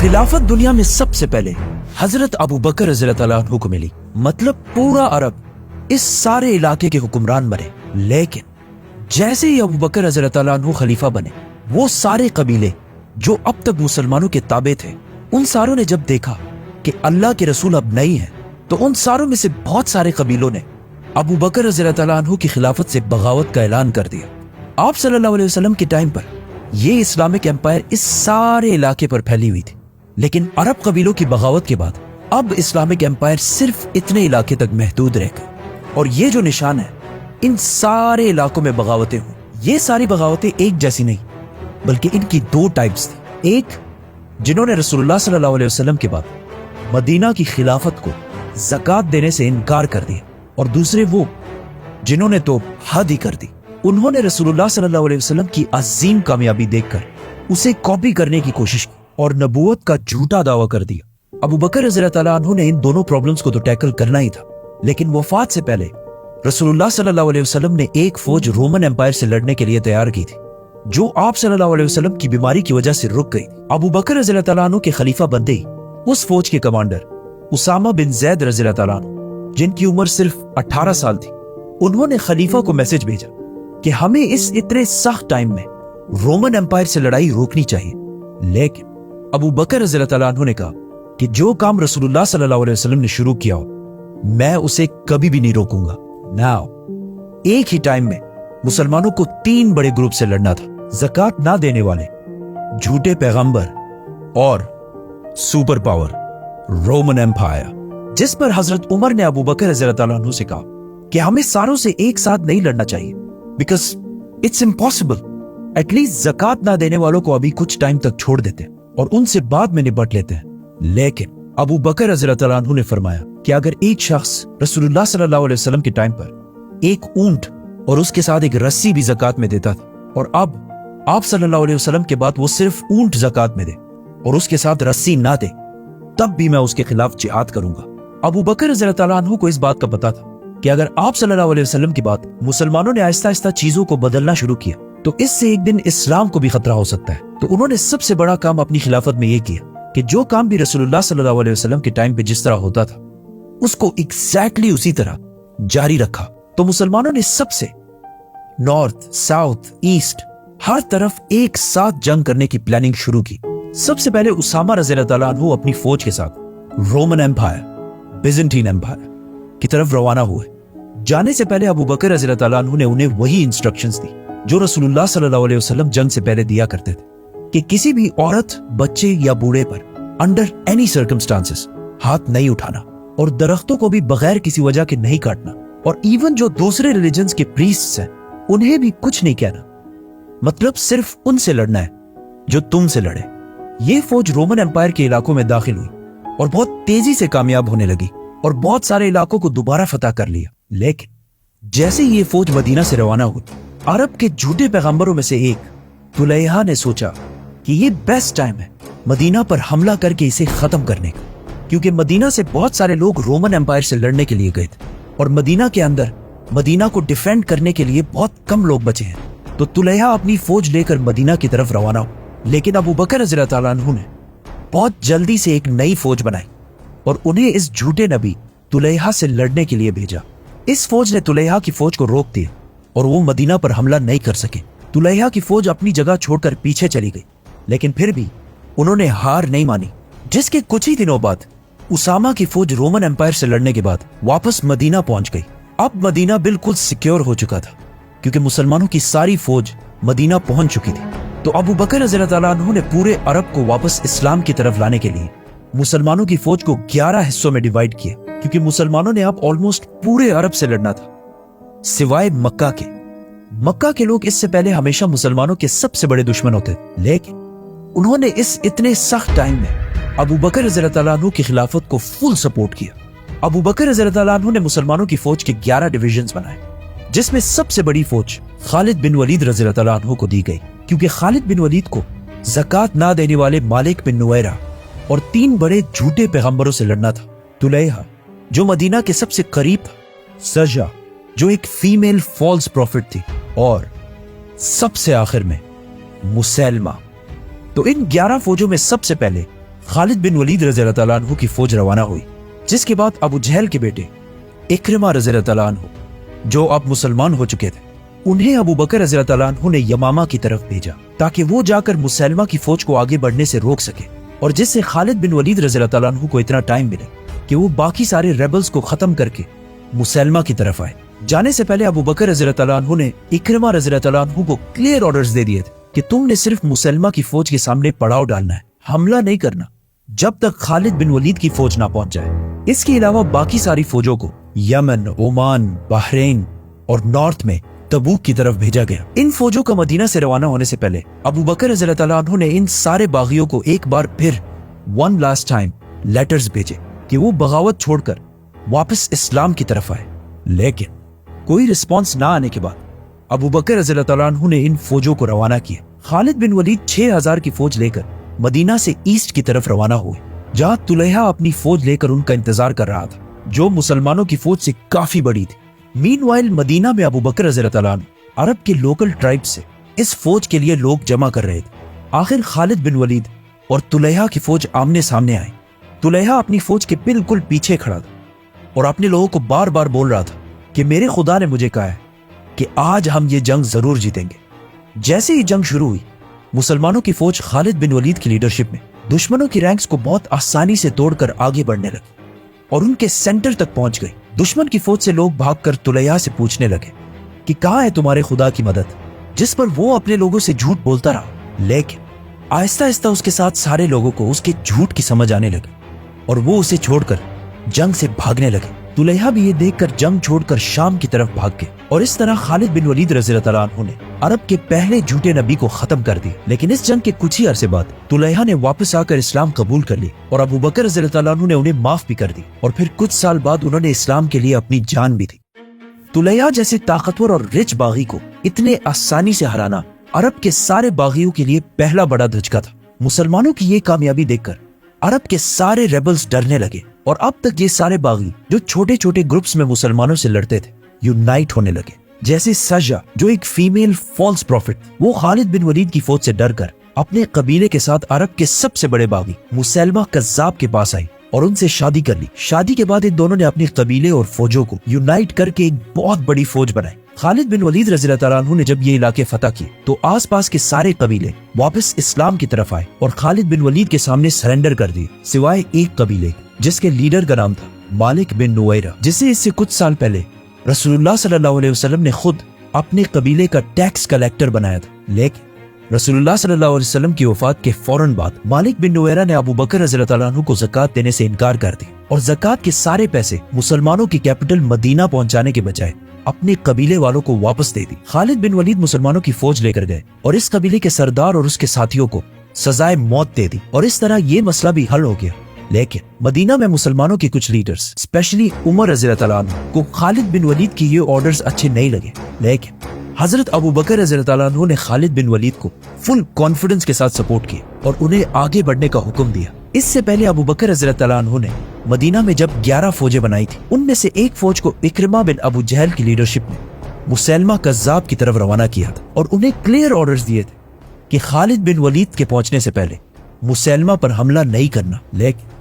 खिलाफत दुनिया में सबसे पहले हजरत अबू बकर रज़ी अल्लाह अन्हु को मिली। मतलब पूरा अरब, इस सारे इलाके के हुक्मरान बने। लेकिन जैसे ही अबू बकर रज़ी अल्लाह अन्हु खलीफा बने, वो सारे कबीले जो अब तक मुसलमानों के ताबे थे, उन सारों ने जब देखा कि अल्लाह के रसूल अब नहीं है, तो उन सारों में से बहुत सारे कबीलों ने अबू बकर रज़ी अल्लाह अन्हु की खिलाफत से बगावत का ऐलान कर दिया। आप सल्लल्लाहु अलैहि वसल्लम के टाइम पर ये इस्लामिक एम्पायर इस सारे इलाके पर फैली हुई थी, लेकिन अरब कबीलों की बगावत के बाद अब इस्लामिक एम्पायर सिर्फ इतने इलाके तक महदूद रह गए। और ये जो निशान है, इन सारे इलाकों में बगावतें हुई। ये सारी बगावतें एक जैसी नहीं, बल्कि इनकी दो टाइप्स थी। एक, जिन्होंने रसूलुल्लाह सल्लल्लाहु अलैहि वसल्लम के बाद मदीना की खिलाफत को ज़कात देने से इनकार कर दिया, और दूसरे वो जिन्होंने तो हद ही कर दी। उन्होंने रसूलुल्लाह सल्लल्लाहु अलैहि वसल्लम की अजीम कामयाबी देखकर उसे कॉपी करने की कोशिश की और नबूवत का झूठा दावा कर दिया। अबू बकर रज़ी अल्लाह अन्हु ने इन दोनों प्रॉब्लम्स को तो टैकल करना ही था, लेकिन वफात से पहले रसूलुल्लाह सल्लल्लाहु अलैहि वसल्लम ने एक फौज रोमन एम्पायर से लड़ने के लिए तैयार की थी, जो आप सल्लल्लाहु अलैहि वसल्लम की बीमारी की वजह से रुक गई। अबू बकर रज़ी अल्लाह अन्हु के खलीफा बनते ही उस फौज के कमांडर उसामा बिन ज़ैद रज़ी अल्लाह अन्हु, जिनकी उम्र सिर्फ 18 साल थी, उन्होंने खलीफा को मैसेज भेजा कि हमें इस इतने सख्त टाइम में रोमन एम्पायर से लड़ाई रोकनी चाहिए। लेकिन अबू बकर रज़ी अल्लाह अन्हु ने कहा कि जो काम रसूलुल्लाह सल्लल्लाहु अलैहि वसल्लम ने शुरू किया हो, मैं उसे कभी भी नहीं रोकूंगा। नाउ एक ही टाइम में मुसलमानों को 3 बड़े ग्रुप से लड़ना था: ज़कात ना देने वाले, झूठे पैगंबर और सुपर पावर रोमन एम्पायर। जिस पर हजरत उमर ने अबू बकर रज़ी अल्लाह अन्हु से कहा कि हमें सारों से एक साथ नहीं लड़ना चाहिए, बिकॉज इट्स इम्पॉसिबल। एटलीस्ट ज़कात ना देने वालों को अभी कुछ टाइम तक छोड़ देते और उनसे बाद में निपट लेते हैं। लेकिन अबू बकर रज़ी अल्लाह अन्हु ने फरमाया कि अगर एक शख्स रसूलुल्लाह सल्लल्लाहु अलैहि वसल्लम के टाइम पर एक ऊंट और उसके साथ एक रस्सी भी ज़कात में देता था, और अब आप सल्लल्लाहु अलैहि वसल्लम के बाद वो सिर्फ ऊंट ज़कात में दे और उसके साथ रस्सी ना दे, तब भी मैं उसके खिलाफ जिहाद करूंगा। अबू बकर रज़ी अल्लाह अन्हु को इस बात का पता था कि अगर आप सल्लल्लाहु अलैहि वसल्लम के बाद मुसलमानों ने आहिस्ता आहिस्ता चीजों को बदलना शुरू किया, तो इससे एक दिन इस्लाम को भी खतरा हो सकता है। तो उन्होंने सबसे बड़ा काम अपनी खिलाफत में यह किया कि जो काम भी रसूलुल्लाह सल्लल्लाहु अलैहि वसल्लम के टाइम पे जिस तरह होता था, उसको एग्जैक्टली उसी तरह जारी रखा। तो मुसलमानों ने सबसे नॉर्थ, साउथ, ईस्ट, हर तरफ एक साथ जंग करने की प्लानिंग शुरू की। सबसे पहले उसामा रज़ी अल्लाह अन्हु अपनी फौज के साथ रोमन एम्पायर, बिजेंटीन एम्पायर की तरफ रवाना हुए। जाने से पहले अबू बकर रज़ी अल्लाह अन्हु ने उन्हें वही इंस्ट्रक्शंस दी जो रसूलुल्लाह सल्लल्लाहु अलैहि वसल्लम जंग से पहले दिया करते थे, कि किसी भी औरत, बच्चे या बूढ़े पर अंडर एनी सर्कमस्टांसेस हाथ नहीं उठाना, और दरख्तों को भी बगैर किसी वजह के नहीं काटना, और इवन जो दूसरे रिलीजन्स के प्रीस्ट्स हैं उन्हें भी कुछ नहीं कहना। मतलब सिर्फ उनसे लड़ना है जो तुमसे लड़े। ये फौज रोमन एम्पायर के इलाकों में दाखिल हुई और बहुत तेजी से कामयाब होने लगी और बहुत सारे इलाकों को दोबारा फतह कर लिया। लेकिन जैसे ही ये फौज मदीना से रवाना हुई, अरब के झूठे पैगंबरों में से एक तुलैहा ने सोचा कि ये बेस्ट टाइम है मदीना पर हमला करके इसे खत्म करने का, क्योंकि मदीना से बहुत सारे लोग रोमन एम्पायर से लड़ने के लिए गए थे और मदीना के अंदर मदीना को डिफेंड करने के लिए बहुत कम लोग बचे हैं। तो तुलैहा अपनी फौज लेकर मदीना की तरफ रवाना हो। लेकिन अबू बकर रज़ी अल्लाह अन्हु ने बहुत जल्दी से एक नई फौज बनाई और उन्हें इस झूठे नबी तुलैहा से लड़ने के लिए भेजा। इस फौज ने तुलैहा की फौज को रोक दिया और वो मदीना पर हमला नहीं कर सके। तुलैहा की फौज अपनी जगह छोड़कर पीछे चली गई, लेकिन फिर भी उन्होंने हार नहीं मानी, जिसके कुछ ही दिनों बाद उसामा की फौज रोमन एम्पायर से लड़ने के बाद वापस मदीना पहुंच गई। अब मदीना बिल्कुल सिक्योर हो चुका था, क्योंकि मुसलमानों की सारी फौज मदीना पहुंच चुकी थी। तो अबू बकर रज़ी अल्लाह अन्हु ने पूरे अरब को वापस इस्लाम की तरफ लाने के लिए मुसलमानों की फौज को 11 हिस्सों में डिवाइड किया, क्योंकि मुसलमानों ने अब ऑलमोस्ट पूरे अरब से लड़ना था, सिवाय मक्का के। मक्का के लोग इससे पहले हमेशा मुसलमानों के सबसे बड़े दुश्मन होते थे, लेकिन उन्होंने इस इतने सख्त टाइम में अबू बकर रज़ी अल्लाह अन्हु की खिलाफत को फुल सपोर्ट किया। अबू बकर रज़ी अल्लाह अन्हु ने मुसलमानों की फौज के 11 डिविजन्स बनाए, जिसमें सबसे बड़ी फौज खालिद बिन वलीद रज़ी अल्लाह अन्हु को दी गई, क्योंकि खालिद बिन वलीद को ज़कात ना देने वाले मालिक बिन नुवैरा और 3 बड़े झूठे पैगंबरों से लड़ना था। तुलैहा जो मदीना के सबसे करीब था, सजा जो एक फीमेल फॉल्स प्रॉफिट थी, और सबसे आखिर में मुसैलमा। तो इन 11 फौजों में सबसे पहले खालिद बिन वलीद रज़ी अल्लाह तआला अन्हु की फौज रवाना हुई, जिसके बाद अबू जहल के बेटे इक्रिमा रज़ी अल्लाह तआला अन्हु, जो अब मुसलमान हो चुके थे, उन्हें अबू बकर रज़ी अल्लाह तआला अन्हु ने यमामा की तरफ भेजा ताकि वो जाकर मुसैलमा की फौज को आगे बढ़ने से रोक सके, और जिससे खालिद बिन वलीद रज़ी अल्लाह तआला अन्हु को इतना टाइम मिले कि वो बाकी सारे रेबल्स को खत्म करके मुसैलमा की तरफ आए। जाने से पहले अबू बकर रज़ी अल्लाह तआला अन्हु ने इक्रिमा रज़ी अल्लाह तआला अन्हु को क्लियर ऑर्डर्स दे दिए थे कि तुमने सिर्फ मुसैलमा की फौज के सामने पड़ाव डालना है, हमला नहीं करना जब तक खालिद बिन वलीद की फौज ना पहुंच जाए। इसके अलावा बाकी सारी फौजों को यमन, ओमान, बहरीन और नॉर्थ में तबूक की तरफ भेजा गया। इन फौजों का मदीना से रवाना होने से पहले अबू बकर रज़ी अल्लाह तआला अन्हु ने इन सारे बागियों को एक बार फिर वन लास्ट टाइम लेटर्स भेजे कि वो बगावत छोड़कर वापस इस्लाम की तरफ आए, लेकिन कोई रिस्पॉन्स ना आने के बाद अबू बकर रज़ी अल्लाह तआला अन्हु ने इन फौजों को रवाना किया। खालिद बिन वलीद 6000 की फौज लेकर मदीना से ईस्ट की तरफ रवाना हुए, जहां तुलैहा अपनी फौज लेकर उनका इंतजार कर रहा था, जो मुसलमानों की फौज से काफी बड़ी थी। मीनवाइल मदीना में अबू बकर रज़ी अल्लाह तआला अन्हु अरब के लोकल ट्राइब से इस फौज के लिए लोग जमा कर रहे थे। आखिर खालिद बिन वलीद और तुलैहा की फौज आमने सामने आई। तुलैहा अपनी फौज के बिल्कुल पीछे खड़ा था और अपने लोगों को बार बार बोल रहा था कि मेरे खुदा ने मुझे कहा है कि आज हम ये जंग जरूर जीतेंगे। जैसे ही जंग शुरू हुई, मुसलमानों की फौज खालिद बिन वलीद की लीडरशिप में दुश्मनों की रैंक्स को बहुत आसानी से तोड़कर आगे बढ़ने लगी और उनके सेंटर तक पहुंच गई। दुश्मन की फौज से लोग भागकर तुलैहा से पूछने लगे कि कहाँ है तुम्हारे खुदा की मदद, जिस पर वो अपने लोगों से झूठ बोलता रहा। लेकिन आहिस्ता आहिस्ता उसके साथ सारे लोगों को उसके झूठ की समझ आने लगी और वो उसे छोड़कर जंग से भागने लगे। तुलैहा भी ये देखकर जंग छोड़कर शाम की तरफ भाग गए और इस तरह खालिद बिन वलीद रज़ी अल्लाह तआला अन्हु ने अरब के पहले झूठे नबी को खत्म कर दिया। लेकिन इस जंग के कुछ ही अरसे बाद तुलैहा ने वापस आकर इस्लाम कबूल कर ली और अबू बकर रज़ी अल्लाह तआला अन्हु ने उन्हें माफ भी कर दी और फिर कुछ साल बाद उन्होंने इस्लाम के लिए अपनी जान भी दी। तुलैहा जैसे ताकतवर और रिच बागी को इतने आसानी से हराना अरब के सारे बागियों के लिए पहला बड़ा धचका था। मुसलमानों की ये कामयाबी देखकर अरब के सारे रेबल्स डरने लगे और अब तक ये सारे बागी जो छोटे छोटे ग्रुप्स में मुसलमानों से लड़ते थे, यूनाइट होने लगे। जैसे सजा, जो एक फीमेल फॉल्स प्रॉफिट, वो खालिद बिन वलीद की फौज से डरकर अपने कबीले के साथ अरब के सबसे बड़े बागी मुसैलमा कज़्ज़ाब के पास आई और उनसे शादी कर ली। शादी के बाद इन दोनों ने अपने कबीले और फौजों को यूनाइट करके एक बहुत बड़ी फौज बनाई। खालिद बिन वलीद रज़ी अल्लाह तआला अन्हु ने जब ये इलाके फतह किए तो आसपास के सारे कबीले वापस इस्लाम की तरफ आए और खालिद बिन वलीद के सामने सरेंडर कर दिए, सिवाय एक कबीले जिसके लीडर का नाम था मालिक बिन नुवैरा, जिसे इससे कुछ साल पहले रसूलुल्लाह सल्लल्लाहु अलैहि वसल्लम ने खुद अपने कबीले का टैक्स कलेक्टर बनाया था। लेकिन रसूलुल्लाह सल्लल्लाहु अलैहि वसल्लम की वफात के फौरन बाद मालिक बिन नुवैरा ने अबू बकर रज़ी अल्लाह तआला अन्हु को ज़कात देने से इनकार कर दी और ज़कात के सारे पैसे मुसलमानों की कैपिटल मदीना पहुंचाने के बजाय अपने कबीले वालों को वापस दे दी। खालिद बिन वलीद मुसलमानों की फौज लेकर गए और इस कबीले के सरदार और उसके साथियों को सजाए मौत दे दी और इस तरह ये मसला भी हल हो गया। लेकिन मदीना में मुसलमानों के कुछ लीडर्स, स्पेशली उमर रज़ी अल्लाह तआला अन्हु को खालिद बिन वलीद की ये ऑर्डर्स अच्छे नहीं लगे। लेकिन हजरत अबू बकर रज़ी अल्लाह तआला अन्हु ने खालिद बिन वलीद को फुल कॉन्फिडेंस के साथ सपोर्ट किया और उन्हें आगे बढ़ने का हुक्म दिया। इससे पहले अबू बकर रज़ी अल्लाह तआला अन्हु ने मदीना में जब 11 फौजें बनाई थी, उनमें से एक फौज को इक्रिमा बिन अबू जहल की लीडरशिप में मुसैलमा कज़्ज़ाब की तरफ रवाना किया था और उन्हें क्लियर ऑर्डर्स दिए थे कि खालिद बिन वलीद के पहुंचने से पहले मुसैलमा पर हमला नहीं करना। लेकिन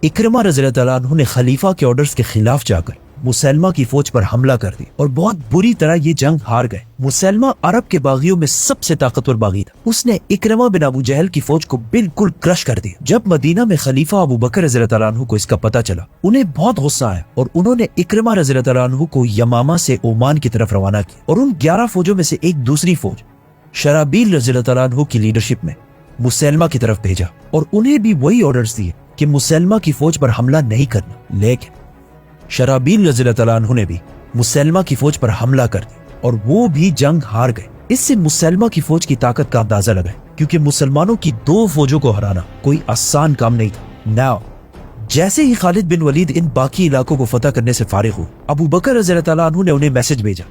इक्रिमा रज़ी अल्लाह तआला अन्हु ने खलीफा के ऑर्डर्स के खिलाफ जाकर मुसैलमा की फौज पर हमला कर दी और बहुत बुरी तरह ये जंग हार गए। मुसैलमा अरब के बागियों में सबसे ताकतवर बागी था। उसने इक्रिमा बिन अबू जहल की फौज को बिल्कुल क्रश कर दिया। जब मदीना में खलीफा अबू बकर रज़ी अल्लाह तआला अन्हु को इसका पता चला, उन्हें बहुत गुस्सा आया और उन्होंने इक्रिमा रज़ी अल्लाह तआला अन्हु को यमामा से ओमान की तरफ रवाना किया और उन 11 फौजों में से एक दूसरी फौज शराबील रज़ी अल्लाह तआला अन्हु की लीडरशिप में मुसैलमा की तरफ भेजा और उन्हें भी वही ऑर्डर्स दिए कि मुसैलमा की फौज पर हमला नहीं करना। लेकिन शराबील रज़ी अल्लाह तआला अन्हु ने भी मुसैलमा की फौज पर हमला कर दिया और वो भी जंग हार गए। इससे मुसैलमा की फौज की ताकत का अंदाजा लगाए, क्योंकि मुसलमानों की 2 फौजों को हराना कोई आसान काम नहीं था। नाउ जैसे ही खालिद बिन वलीद इन बाकी इलाकों को फतह करने से फारिग हुए, अबू बकर रज़ी अल्लाह तआला अन्हु ने उन्हें मैसेज भेजा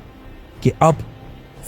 कि अब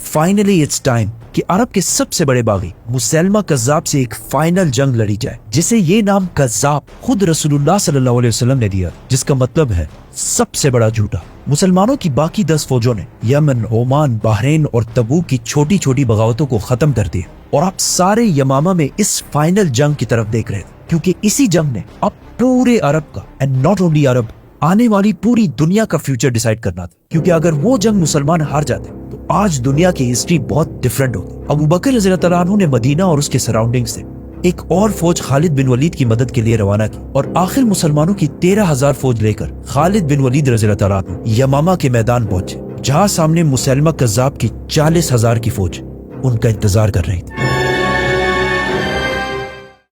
फाइनली इट्स टाइम कि अरब के सबसे बड़े बागी मुसैलमा कज़्ज़ाब से एक फाइनल जंग लड़ी जाए, जिसे ये नाम कज़्ज़ाब खुद रसूलुल्लाह सल्लल्लाहु अलैहि वसल्लम ने दिया, जिसका मतलब है सबसे बड़ा झूठा। मुसलमानों की बाकी 10 फौजों ने यमन, ओमान, बहरीन और तबूक की छोटी छोटी बगावतों को खत्म कर दिया और अब सारे यमामा में इस फाइनल जंग की तरफ देख रहे थे। क्योंकि इसी जंग ने अब पूरे अरब का एंड नॉट ओनली अरब आने वाली पूरी दुनिया का फ्यूचर डिसाइड करना था। क्योंकि अगर वो जंग मुसलमान हार जाते तो आज दुनिया की हिस्ट्री बहुत डिफरेंट होती। अबू बकर रज़ी अल्लाह अन्हु ने मदीना और उसके सराउंडिंग से एक और फौज खालिद बिन वलीद की मदद के लिए रवाना की और आखिर मुसलमानों की 13,000 फौज लेकर खालिद बिन वलीद रज़ी अल्लाह अन्हु यमामा के मैदान पहुंचे, जहां सामने मुसैलमा कज़्ज़ाब की 40,000 की फौज उनका इंतजार कर रही थी।